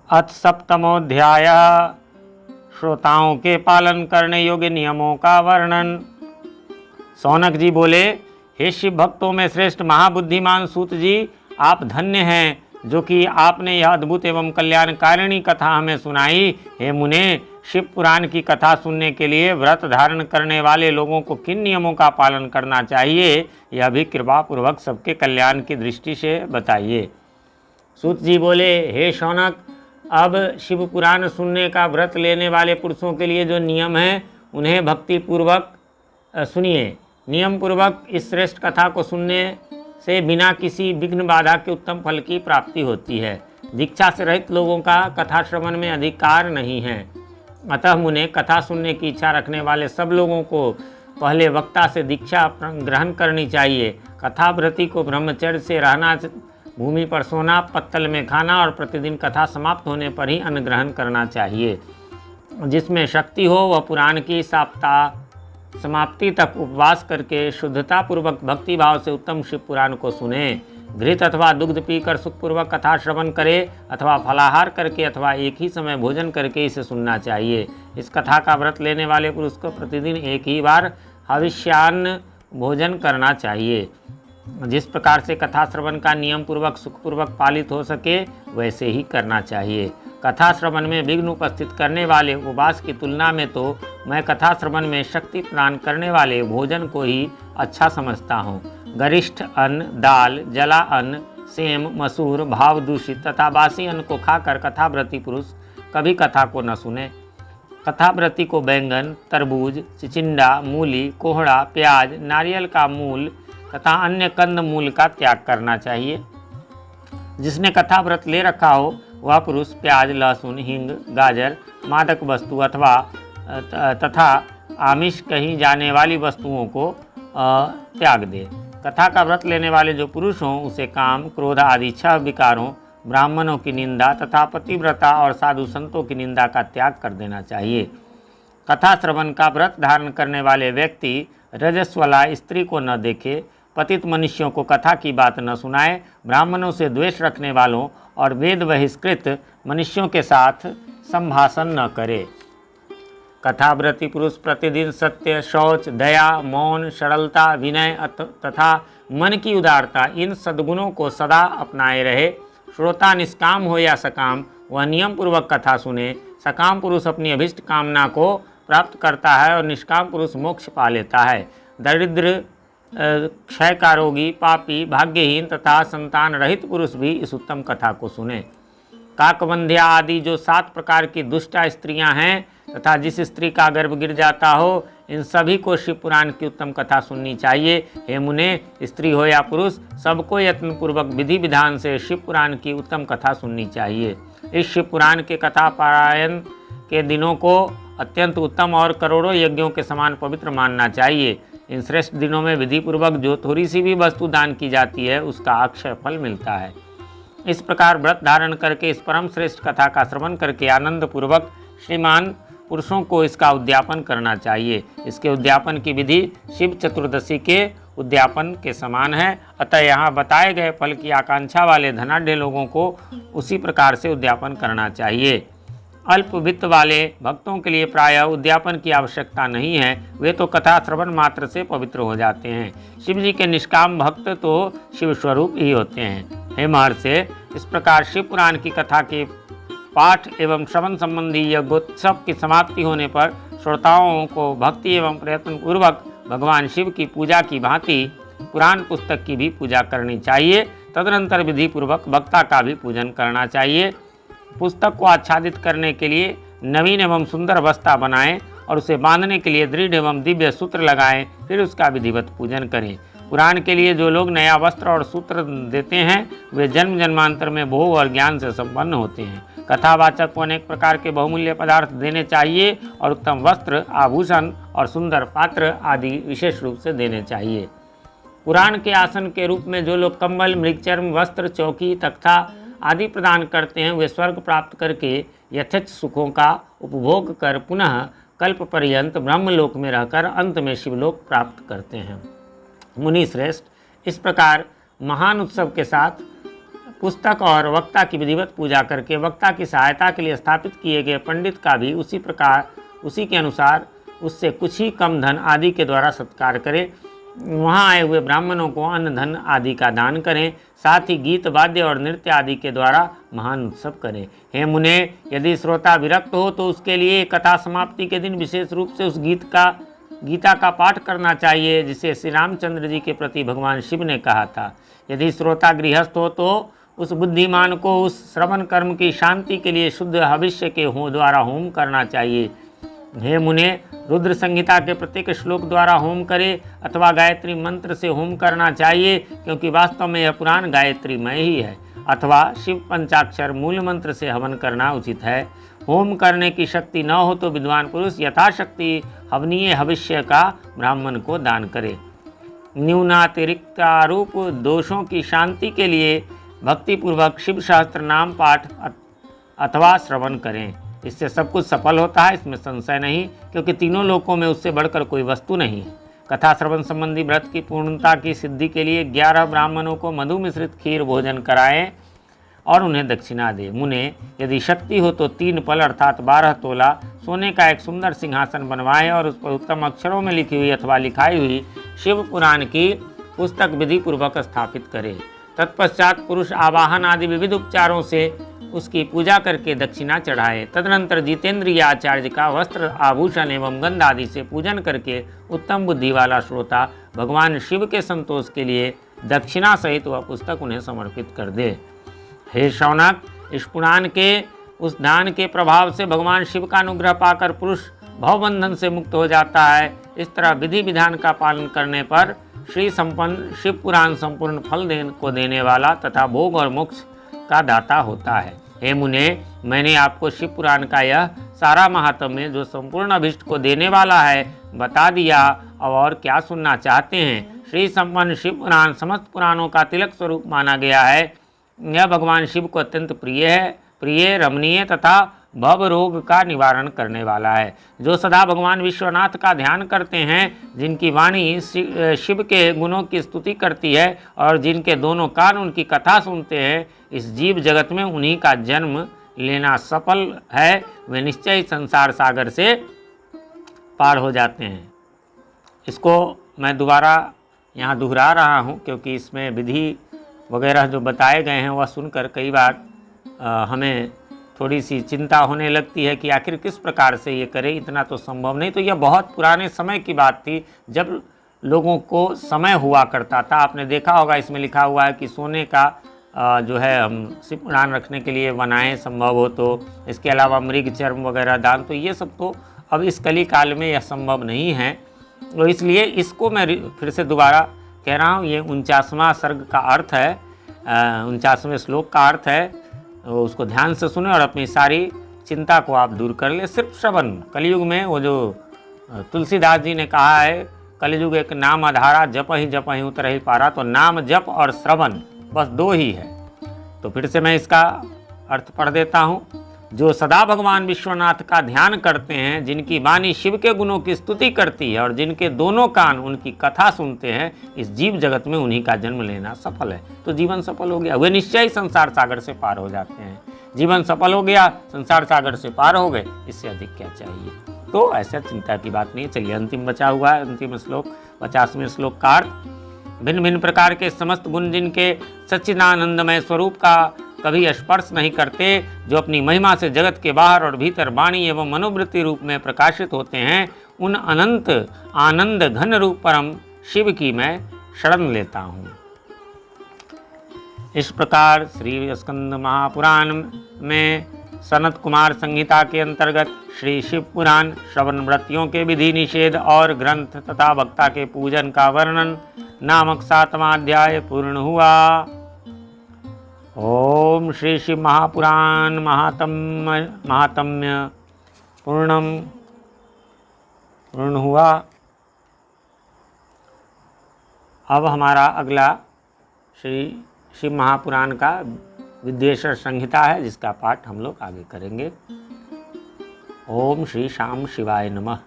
अथ सप्तमोध्याय श्रोताओं के पालन करने योग्य नियमों का वर्णन। सौनक जी बोले, हे शिव भक्तों में श्रेष्ठ महाबुद्धिमान सूत जी, आप धन्य हैं जो कि आपने यह अद्भुत एवं कल्याणकारिणी कथा हमें सुनाई। हे मुने, शिव पुराण की कथा सुनने के लिए व्रत धारण करने वाले लोगों को किन नियमों का पालन करना चाहिए, यह भी कृपा पूर्वक सबके कल्याण की दृष्टि से बताइए। सूत जी बोले, हे शौनक, अब शिव पुराण सुनने का व्रत लेने वाले पुरुषों के लिए जो नियम हैं उन्हें भक्ति पूर्वक सुनिए। नियम पूर्वक इस श्रेष्ठ कथा को सुनने से बिना किसी विघ्न बाधा के उत्तम फल की प्राप्ति होती है। दीक्षा से रहित लोगों का कथा श्रवण में अधिकार नहीं है। अतः मुने, कथा सुनने की इच्छा रखने वाले सब लोगों को पहले वक्ता से दीक्षा ग्रहण करनी चाहिए। कथाव्रती को ब्रह्मचर्य से रहना, भूमि पर सोना, पत्तल में खाना और प्रतिदिन कथा समाप्त होने पर ही अन्न ग्रहण करना चाहिए। जिसमें शक्ति हो वह पुराण की समाप्ति तक उपवास करके शुद्धतापूर्वक भक्ति भाव से उत्तम शिव पुराण को सुने। घृत अथवा दुग्ध पीकर सुखपूर्वक कथा श्रवण करे अथवा फलाहार करके अथवा एक ही समय भोजन करके इसे सुनना चाहिए। इस कथा का व्रत लेने वाले पुरुष को प्रतिदिन एक ही बार हविष्यान्न भोजन करना चाहिए। जिस प्रकार से कथा श्रवण का नियम पूर्वक सुखपूर्वक पालित हो सके वैसे ही करना चाहिए। कथा श्रवण में विघ्न उपस्थित करने वाले उपवास की तुलना में तो मैं कथा श्रवण में शक्ति प्रदान करने वाले भोजन को ही अच्छा समझता हूँ। गरिष्ठ अन्न, दाल, जला अन्न, सेम, मसूर, भाव दूषित तथा बासी अन्न को खाकर कथाव्रती पुरुष कभी कथा को न सुने। कथाव्रती को बैंगन, तरबूज, चिचिंडा, मूली, कोहड़ा, प्याज, नारियल का मूल तथा अन्य कंद मूल का त्याग करना चाहिए। जिसने कथा व्रत ले रखा हो वह पुरुष प्याज, लहसुन, हींग, गाजर, मादक वस्तु तथा आमिष कही जाने वाली वस्तुओं को त्याग दे। कथा का व्रत लेने वाले जो पुरुष हों उसे काम, क्रोध आदि 6 विकारों, ब्राह्मणों की निंदा तथा पतिव्रता और साधु संतों की निंदा का त्याग कर देना चाहिए। कथा श्रवण का व्रत धारण करने वाले व्यक्ति रजस्वला स्त्री को न देखे, पतित मनुष्यों को कथा की बात न सुनाए, ब्राह्मणों से द्वेष रखने वालों और वेद बहिष्कृत मनुष्यों के साथ संभाषण न करे। कथाव्रती पुरुष प्रतिदिन सत्य, शौच, दया, मौन, सरलता, विनय तथा मन की उदारता, इन सद्गुणों को सदा अपनाए रहे। श्रोता निष्काम हो या सकाम, वह नियम पूर्वक कथा सुने। सकाम पुरुष अपनी अभिष्ट कामना को प्राप्त करता है और निष्काम पुरुष मोक्ष पा लेता है। दरिद्र, क्षयकारोगी, पापी, भाग्यहीन तथा संतान रहित पुरुष भी इस उत्तम कथा को सुने। काकवंध्या आदि जो 7 प्रकार की दुष्टा स्त्रियां हैं तथा जिस स्त्री का गर्भ गिर जाता हो, इन सभी को शिव पुराण की उत्तम कथा सुननी चाहिए। हे मुने, स्त्री हो या पुरुष, सबको यत्नपूर्वक विधि विधान से शिव पुराण की उत्तम कथा सुननी चाहिए। इस शिव पुराण के कथा पारायण के दिनों को अत्यंत उत्तम और करोड़ों यज्ञों के समान पवित्र मानना चाहिए। इन श्रेष्ठ दिनों में विधि पूर्वक जो थोड़ी सी भी वस्तु दान की जाती है उसका अक्षय फल मिलता है। इस प्रकार व्रत धारण करके इस परम श्रेष्ठ कथा का श्रवण करके आनंद पूर्वक श्रीमान पुरुषों को इसका उद्यापन करना चाहिए। इसके उद्यापन की विधि शिव चतुर्दशी के उद्यापन के समान है। अतः यहाँ बताए गए फल की आकांक्षा वाले धनाढ्य लोगों को उसी प्रकार से उद्यापन करना चाहिए। अल्प वित्त वाले भक्तों के लिए प्रायः उद्यापन की आवश्यकता नहीं है, वे तो कथा श्रवण मात्र से पवित्र हो जाते हैं। शिव जी के निष्काम भक्त तो शिव स्वरूप ही होते हैं। हे महर्षि, इस प्रकार शिव पुराण की कथा के पाठ एवं श्रवण संबंधी यज्ञोत्सव की समाप्ति होने पर श्रोताओं को भक्ति एवं प्रयत्न पूर्वक भगवान शिव की पूजा की भांति पुराण पुस्तक की भी पूजा करनी चाहिए। तदनंतर विधि पूर्वक वक्ता का भी पूजन करना चाहिए। पुस्तक को आच्छादित करने के लिए नवीन एवं सुंदर बस्ता बनाएं और उसे बांधने के लिए दृढ़ एवं दिव्य सूत्र लगाएं, फिर उसका विधिवत पूजन करें। पुराण के लिए जो लोग नया वस्त्र और सूत्र देते हैं वे जन्म जन्मांतर में भोग और ज्ञान से संपन्न होते हैं। कथावाचक को अनेक प्रकार के बहुमूल्य पदार्थ देने चाहिए और उत्तम वस्त्र, आभूषण और सुंदर पात्र आदि विशेष रूप से देने चाहिए। पुराण के आसन के रूप में जो लोग कंबल, मृगचर्म, वस्त्र, चौकी, तख्ता आदि प्रदान करते हैं वे स्वर्ग प्राप्त करके यथेच्छ सुखों का उपभोग कर पुनः कल्प पर्यंत ब्रह्मलोक में रहकर अंत में शिवलोक प्राप्त करते हैं। मुनि श्रेष्ठ, इस प्रकार महान उत्सव के साथ पुस्तक और वक्ता की विधिवत पूजा करके वक्ता की सहायता के लिए स्थापित किए गए पंडित का भी उसी के अनुसार उससे कुछ ही कम धन आदि के द्वारा सत्कार करें। वहाँ आए हुए ब्राह्मणों को अन्न धन आदि का दान करें। साथ ही गीत वाद्य और नृत्य आदि के द्वारा महान उत्सव करें। हे मुने, यदि श्रोता विरक्त हो तो उसके लिए कथा समाप्ति के दिन विशेष रूप से उस गीता का पाठ करना चाहिए जिसे श्री रामचंद्र जी के प्रति भगवान शिव ने कहा था। यदि श्रोता गृहस्थ हो तो उस बुद्धिमान को उस श्रवण कर्म की शांति के लिए शुद्ध हविष्य के द्वारा होम करना चाहिए। हे मुने, रुद्र संहिता के प्रत्येक श्लोक द्वारा होम करे अथवा गायत्री मंत्र से होम करना चाहिए, क्योंकि वास्तव में यह पुराण गायत्रीमय ही है। अथवा शिव पंचाक्षर मूल मंत्र से हवन करना उचित है। होम करने की शक्ति न हो तो विद्वान पुरुष यथाशक्ति हवनीय हविष्य का ब्राह्मण को दान करे। न्यूनातिरिक्तारूप दोषों की शांति के लिए भक्तिपूर्वक शिव सहस्त्र नाम पाठ अथवा श्रवण करें। इससे सब कुछ सफल होता है, इसमें संशय नहीं, क्योंकि तीनों लोकों में उससे बढ़कर कोई वस्तु नहीं है। कथा श्रवण संबंधी व्रत की पूर्णता की सिद्धि के लिए 11 ब्राह्मणों को मधु मिश्रित खीर भोजन कराएं और उन्हें दक्षिणा दें। मुने, यदि शक्ति हो तो 3 पल अर्थात 12 तोला सोने का एक सुंदर सिंहासन बनवाएं और उस पर उत्तम अक्षरों में लिखी हुई अथवा लिखाई हुई शिव पुराण की पुस्तक विधि पूर्वक स्थापित करें। तत्पश्चात पुरुष आवाहन आदि विविध उपचारों से उसकी पूजा करके दक्षिणा चढ़ाए। तदनंतर जितेंद्रिय आचार्य का वस्त्र आभूषण एवं गंध आदि से पूजन करके उत्तम बुद्धि वाला श्रोता भगवान शिव के संतोष के लिए दक्षिणा सहित वह पुस्तक उन्हें समर्पित कर दे। हे शौनक, इस पुराण के उस दान के प्रभाव से भगवान शिव का अनुग्रह पाकर पुरुष भवबंधन से मुक्त हो जाता है। इस तरह विधि विधान का पालन करने पर श्री संपन्न शिव पुराण संपूर्ण फल को देने वाला तथा भोग और मोक्ष का दाता होता है। हे मुने, मैंने आपको शिव पुराण का यह सारा महात्म्य जो संपूर्ण अभिष्ट को देने वाला है बता दिया। और क्या सुनना चाहते हैं? श्री संपन्न शिव पुराण समस्त पुराणों का तिलक स्वरूप माना गया है। यह भगवान शिव को अत्यंत प्रिय रमणीय तथा भव रोग का निवारण करने वाला है। जो सदा भगवान विश्वनाथ का ध्यान करते हैं, जिनकी वाणी शिव के गुणों की स्तुति करती है और जिनके दोनों कान उनकी कथा सुनते हैं, इस जीव जगत में उन्हीं का जन्म लेना सफल है। वे निश्चय संसार सागर से पार हो जाते हैं। इसको मैं दोबारा यहाँ दोहरा रहा हूँ, क्योंकि इसमें विधि वगैरह जो बताए गए हैं वह सुनकर कई बार हमें थोड़ी सी चिंता होने लगती है कि आखिर किस प्रकार से ये करें। इतना तो संभव नहीं। तो यह बहुत पुराने समय की बात थी, जब लोगों को समय हुआ करता था। आपने देखा होगा, इसमें लिखा हुआ है कि सोने का जो है हम शिव पुराण रखने के लिए बनाएं संभव हो तो। इसके अलावा मृग चर्म वगैरह दान, तो ये सब तो अब इस कली काल में यह संभव नहीं है। तो इसलिए इसको मैं फिर से दोबारा कह रहा हूँ। ये 49वां सर्ग का अर्थ है, 49वें श्लोक का अर्थ है। उसको ध्यान से सुने और अपनी सारी चिंता को आप दूर कर ले। सिर्फ श्रवण, कलयुग में वो जो तुलसीदास जी ने कहा है, कलयुग एक नाम आधारा, जप ही उतर ही पारा। तो नाम जप और श्रवण बस 2 ही है। तो फिर से मैं इसका अर्थ पढ़ देता हूँ। जो सदा भगवान विश्वनाथ का ध्यान करते हैं, जिनकी वाणी शिव के गुणों की स्तुति करती है और जिनके दोनों कान उनकी कथा सुनते हैं, इस जीव जगत में उन्हीं का जन्म लेना सफल है। तो जीवन सफल हो गया, वे निश्चय संसार सागर से पार हो जाते हैं। जीवन सफल हो गया, संसार सागर से पार हो गए, इससे अधिक क्या चाहिए। तो ऐसा चिंता की बात नहीं। चलिए, अंतिम बचा हुआ है, अंतिम श्लोक 50वें श्लोक का अर्थ। भिन्न भिन्न प्रकार के समस्त गुण जिनके सच्चिदानंदमय स्वरूप का कभी स्पर्श नहीं करते, जो अपनी महिमा से जगत के बाहर और भीतर वाणी एवं मनोवृत्ति रूप में प्रकाशित होते हैं, उन अनंत आनंद घन रूप परम शिव की मैं शरण लेता हूँ। इस प्रकार श्री स्कंद महापुराण में सनत कुमार संहिता के अंतर्गत श्री शिव पुराण श्रवण व्रतियों के विधि निषेध और ग्रंथ तथा वक्ता के पूजन का वर्णन नामक 7वां अध्याय पूर्ण हुआ। ओम श्री शिव महापुराण महात्म्य पूर्ण हुआ। अब हमारा अगला श्री शिव महापुराण का विद्वेश्वर संहिता है, जिसका पाठ हम लोग आगे करेंगे। ओम श्री शाम शिवाय नमः।